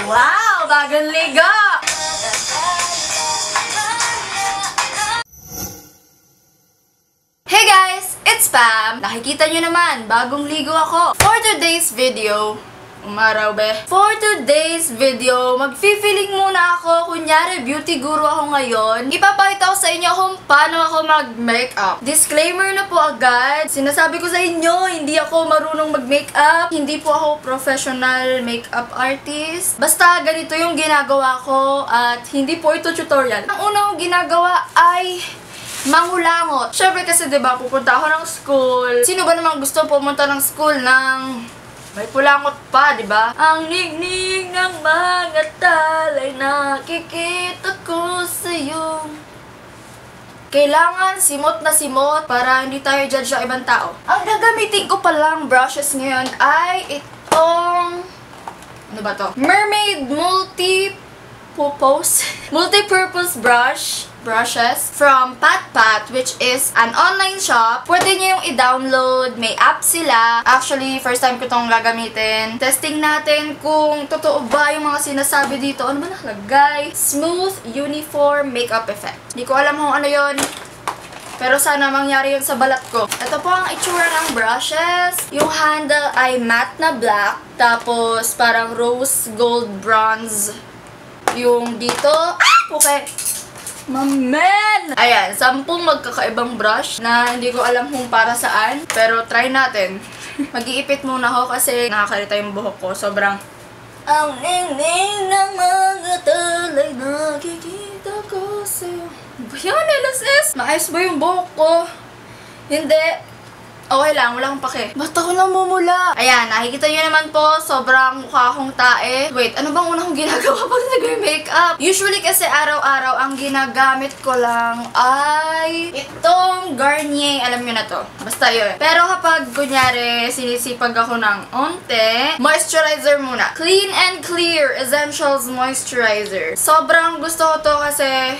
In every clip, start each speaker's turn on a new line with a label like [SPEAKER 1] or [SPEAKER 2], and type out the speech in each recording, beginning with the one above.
[SPEAKER 1] Wow! Bagong ligo! Hey guys! It's Pam! Nakikita nyo naman, bagong ligo ako. For today's video, umaraw be. For today's video, mag-feeling muna ako. Kunyari, beauty guru ako ngayon. Ipapakita ko sa inyo kung paano ako mag-makeup. Disclaimer na po agad. Sinasabi ko sa inyo, hindi ako marunong mag-makeup. Hindi po ako professional makeup artist. Basta ganito yung ginagawa ko at hindi po ito tutorial. Ang una kong ginagawa ay mangulangot. Syempre kasi diba, pupunta ako ng school. Sino ba naman gusto pumunta ng school ng may pulangot pa, di ba? Ang nignig ng mga talay nakikita ko sa'yo. Kailangan simot na simot para hindi tayo judge sa ibang tao. Ang gagamitin ko palang brushes ngayon ay itong ano ba to? Mermaid multi-purpose brushes from Patpat, which is an online shop. Pwede nyo yung i-download. May app sila. Actually, first time ko itong gagamitin. Testing natin kung totoo ba yung mga sinasabi dito. Ano ba nakalagay? Smooth Uniform Makeup Effect. Hindi ko alam kung ano yon. Pero sana mangyari yun sa balat ko. Ito po ang itsura ng brushes. Yung handle ay matte na black. Tapos parang rose gold bronze. Yung dito. Okay. Mamen! Ayan, 10 magkakaibang brush na hindi ko alam kung para saan. Pero try natin. Mag-iipit muna ako kasi nakakalita yung buhok ko. Sobrang ang ning-ning ng mga talay nakikita ko sa'yo. Yan, LSS! Maayos ba yung buhok ko? Hindi. Okay lang, wala akong pake. Ba't ako namumula? Ayan, nakikita nyo naman po, sobrang mukha akong tae. Wait, ano bang una kong ginagawa pag nag-makeup? Usually kasi araw-araw, ang ginagamit ko lang ay itong Garnier. Alam nyo na to. Basta yun. Pero kapag, kunyari, sinisipag ako ng onte, moisturizer muna. Clean and Clear Essentials Moisturizer. Sobrang gusto ko to kasi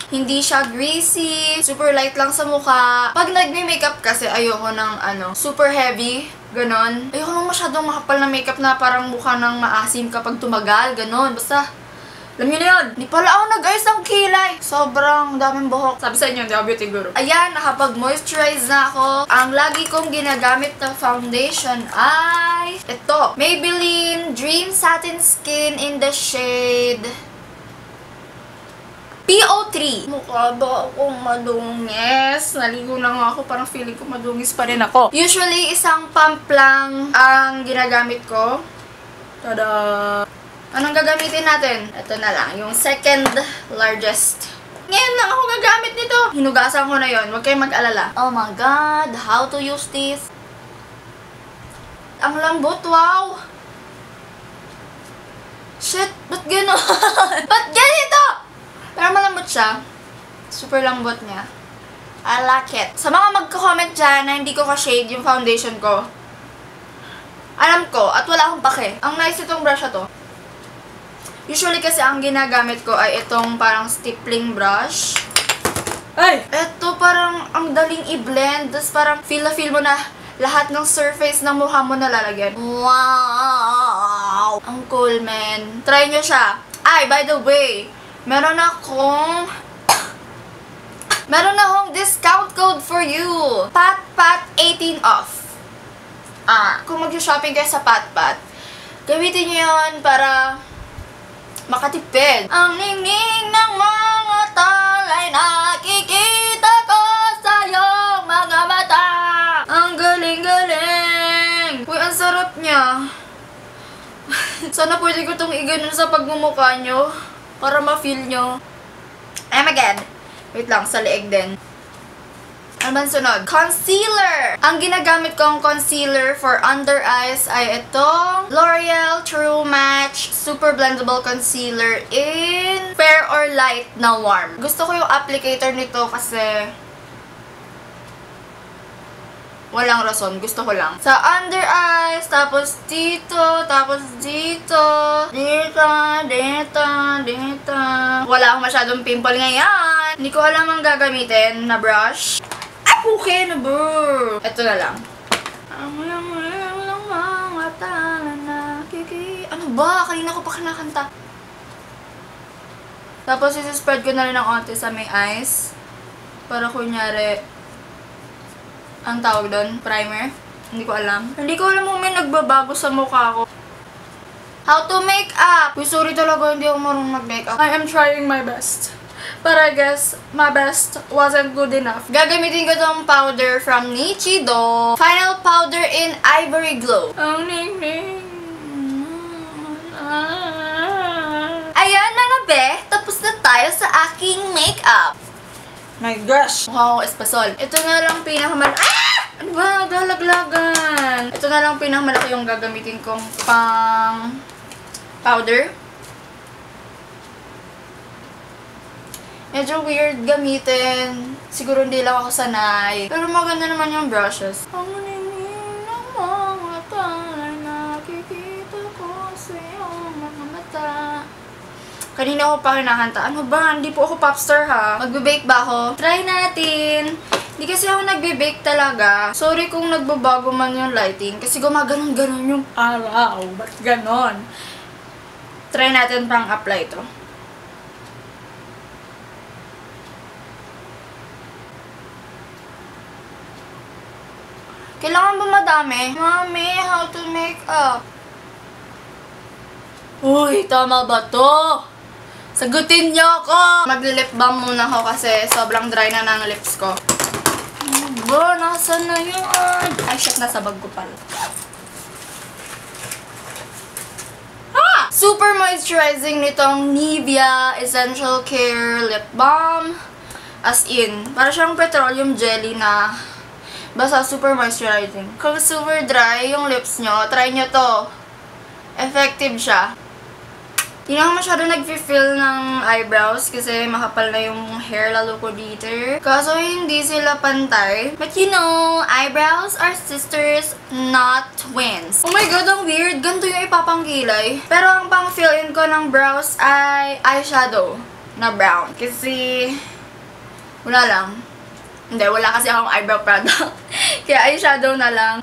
[SPEAKER 1] hindi siya greasy, super light lang sa mukha. Pag nagme-makeup kasi ayoko ng super heavy, ganon. Ayoko nang masyadong makapal na makeup na parang mukha ng maasim kapag tumagal, ganon. Basta, alam nyo na yun. Di pala ako nag-ayos ng kilay. Sobrang daming buhok. Sabi sa inyo, hindi ako beauty guru. Ayan, nakapag-moisturize na ako. Ang lagi kong ginagamit na foundation ay ito. Maybelline Dream Satin Skin in the shade PO3. Mukha ba akong madungis? Naligo na nga ako. Parang feeling ko madungis pa rin ako. Usually, isang pump lang ang ginagamit ko. Tada! Anong gagamitin natin? Ito na lang. Yung second largest. Ngayon lang ako gagamit nito. Hinugasan ko na yon. Huwag kayong mag-alala. Oh my God! How to use this? Ang lambot. Wow! Shit! Ba't gano'n? Ba't ganito? Pero malambot siya. Super lambot niya. I like it. Sa mga magko-comment dyan na hindi ko ka-shade yung foundation ko, alam ko at wala akong pake. Ang nice itong brush na to. Usually kasi ang ginagamit ko ay itong parang stippling brush. Ay! Ito parang ang daling i-blend. Tapos parang feel na feel mo na lahat ng surface ng mukha mo nalalagyan. Wow! Ang cool, man. Try nyo siya. Ay, by the way, meron akong discount code for you. Patpat 18 off. Kung mag-shopping kayo sa Patpat, gamitin nyo yun para makatipid. Ang ningning ng mga talay nakikita ko sa iyong mga mata. Ang galing-galing. Uy, ang sarap niya. Sana pwede ko itong iganon sa pagmumukha nyo. Para ma-feel nyo. Again. Wait lang, sa leeg din. Ano ba sunod? Concealer! Ang ginagamit kong concealer for under eyes ay itong L'Oreal True Match Super Blendable Concealer in Fair or Light na Warm. Gusto ko yung applicator nito kasi walang rason. Gusto ko lang. Sa under eyes, tapos dito, tapos dito, dito, dito, dito. Wala akong masyadong pimple ngayon. Hindi ko alam ang gagamitin na brush. Ay, okay na ba? Ito na lang. Ano ba? Kanina ko pa kinakanta. Tapos, isi-spread ko na rin ng onte sa may eyes. Para kunyari, ang tawag doon, primer. Hindi ko alam. Hindi ko alam kung may nagbabago sa mukha ko. How to make up? Uy, sorry talaga, hindi ako marunong mag-make up. I am trying my best. But I guess my best wasn't good enough. Gagamitin ko tong powder from Nichido. Final powder in Ivory Glow. Ang ning-ning. Ayan na nga be, tapos na tayo sa aking makeup. My gosh! Mukha akong espasol. Ito na lang pinakamalaki. Ano ba? Dalaglagan. Ito na lang pinakamalaki yung gagamitin kong pang powder. Medyo weird gamitin. Siguro hindi lang ako sanay. Pero maganda naman yung brushes. Ang ningning ng mga tayo, nakikita ko sa iyong mga mata. Kanina ako pa kinakanta. Ano ba? Hindi po ako popstar ha. Magbe-bake ba ako? Try natin. Hindi kasi ako nagbe-bake talaga. Sorry kung nagbabago man yung lighting. Kasi gumaganon-ganon yung araw. Ba't ganon? Try natin pang apply to. Kailangan ba madami? Mami, how to make up? Uy, tama ba to? Sagutin niyo ako! Mag-lip balm muna ako kasi sobrang dry na ng lips ko. Ano ba? Nasaan na yun? Ay, shit, nasa bag ko pala. Ah! Super moisturizing nitong Nivea Essential Care Lip Balm. As in, para siyang petroleum jelly na basta super moisturizing. Kung super dry yung lips nyo, try nyo to. Effective siya. Hindi na ako masyado nag-fill ng eyebrows kasi makapal na yung hair lalo ko dito. Kaso hindi sila pantay. But you know, eyebrows are sisters, not twins. Oh my god, ang weird. Ganito yung ipapangkilay. Pero ang pang-fill-in ko ng brows ay eyeshadow na brown. Kasi, wala lang. Hindi, wala kasi akong eyebrow product. Kaya eyeshadow na lang.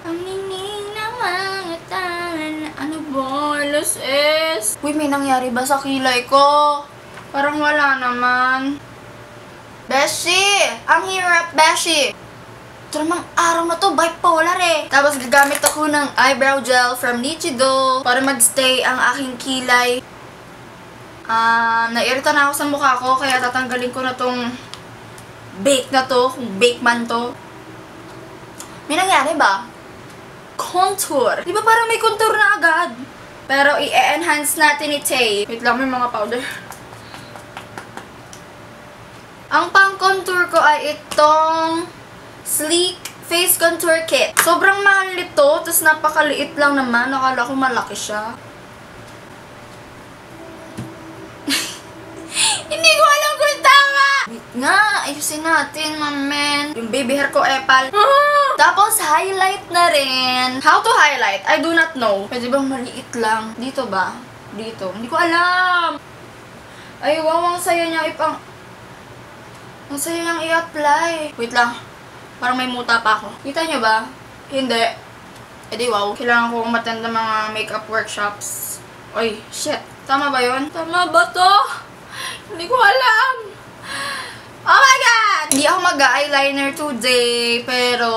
[SPEAKER 1] Ang ningning na mga tanan. Ano ba? LSS. Uy, may nangyari ba sa kilay ko? Parang wala naman. Beshi! Ang hirap, Beshi! Ito namang araw na to, bipolar eh. Tapos gagamit ako ng eyebrow gel from Nichido para magstay ang aking kilay. Nairita na ako sa mukha ko, kaya tatanggalin ko na tong bake na to, kung bake man to. May nangyari ba? Contour. Di ba parang may contour na agad? Pero i-enhance natin ni Tay. Wait lang, may mga powder. Ang pang-contour ko ay itong Sleek Face Contour Kit. Sobrang mahal ito, tapos napakaliit lang naman. Nakala ko malaki siya. Hindi ko alam kung tama! Wait nga, ayusin natin, mamen. Yung baby hair ko, epal. Tapos, highlight na rin. How to highlight? I do not know. Pwede bang maliit lang? Dito ba? Dito. Hindi ko alam. Ay, wow, ang saya niya ang saya niyang i-apply. Wait lang. Parang may muta pa ako. Kita niyo ba? Hindi. Eh di wow. Kailangan ko umattend ng mga makeup workshops. Oy, shit. Tama ba yun? Tama ba to? Hindi ko alam. Oh my God! Hindi ako mag-eyeliner today, pero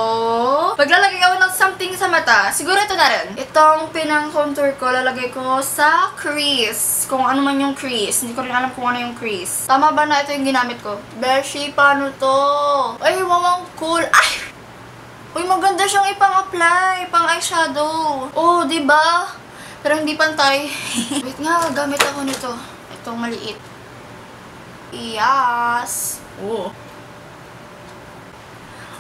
[SPEAKER 1] paglalagay ako ng something sa mata, siguro ito na rin. Itong pinang-contour ko, lalagay ko sa crease. Kung ano man yung crease. Hindi ko rin alam kung ano yung crease. Tama ba na ito yung ginamit ko? Beshi, paano to? Ay, wawang cool. Ay! Uy, maganda siyang ipang-apply, pang-eyeshadow. Oh, diba? Pero hindi pantay. Wait nga, gamit ako nito. Itong maliit. Yes! Oh.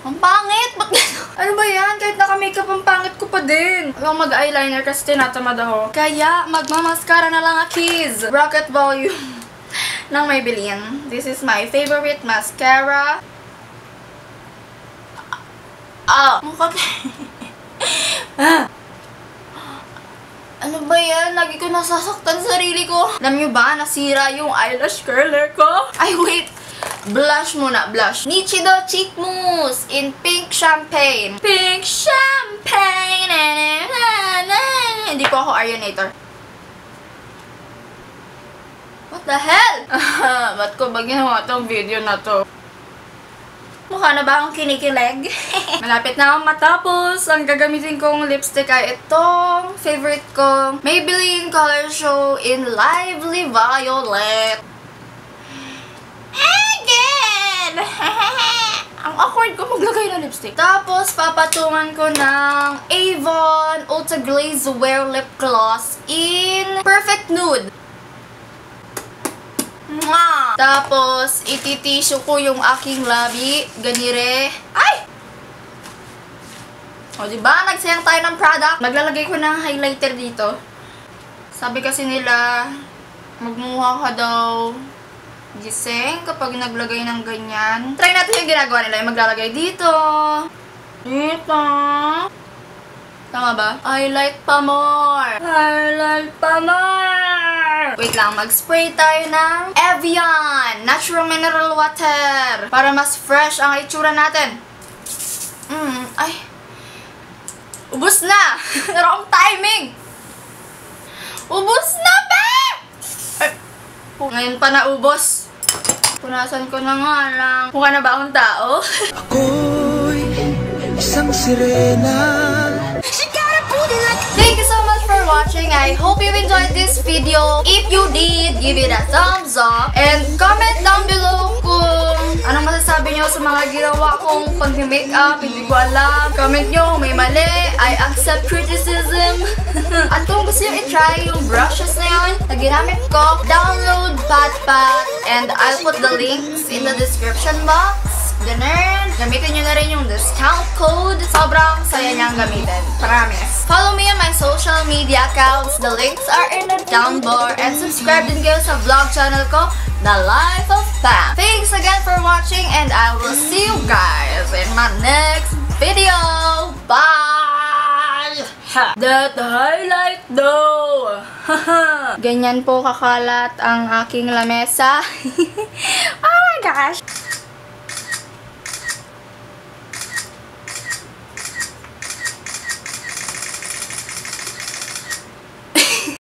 [SPEAKER 1] Ang pangit! Ba't gano'n? Ano ba yan? Kahit naka-makeup, ang pangit ko pa din. Ayaw mag-eyeliner kasi tinatamad ako. Kaya, magmamaskara na lang kids. Rocket Volume ng Maybelline. This is my favorite mascara. Ano ba yan? Lagi ko nasasaktan sarili ko. Alam nyo ba, nasira yung eyelash curler ko? Ay, wait. Blush muna, blush. Nichido Cheek Mousse in Pink Champagne. Pink Champagne. hindi po ako Arianator. What the hell? Ba't ko ba ginawa tong video na to? Mukha na ba akong kinikilig? Malapit na akong matapos. Ang gagamitin kong lipstick ay itong favorite kong Maybelline Color Show in Lively Violet. Again! Ang awkward ko maglagay ng lipstick. Tapos, papatungan ko ng Avon Ultra Glaze Wear Lip Gloss in Perfect Nude. Mwah! Tapos, ititisyo ko yung aking labi. Ganire. Ay! O, diba? Nagsayang tayo ng product. Maglalagay ko ng highlighter dito. Sabi kasi nila, magmukha ka daw gising kapag naglagay ng ganyan. Try natin yung ginagawa nila. Yung maglalagay dito. Dito. Tama ba? Highlight pa more. Highlight pa more. Wait lang, mag-spray tayo ng Evian Natural Mineral Water para mas fresh ang itsura natin. Ay. Ubus na! Wrong timing! Ubus na, be! Ay. Ngayon pa naubos. Punasan ko na nga lang. Mukha na ba akong tao?
[SPEAKER 2] Ako'y isang sirena.
[SPEAKER 1] Thank you so much for watching. I hope you enjoyed this video. If you did, give it a thumbs up. And comment down below kung anong masasabi nyo sa mga ginawa kong pag-makeup. Hindi ko alam. Comment nyo kung may mali. I accept criticism. At kung gusto nyo i-try yung brushes na yun na ginamit ko, download PatPat. And I'll put the links in the description box. Ganun. Gamitin nyo na rin yung discount code. Sobrang saya niyang gamitin. Promise. Follow me on my social media accounts. The links are in the down bar. And subscribe din kayo sa vlog channel ko, The Life of Pam. Thanks again for watching and I will see you guys in my next video. Bye! That highlight though! Ganyan po kakalat ang aking lamesa. Oh my gosh!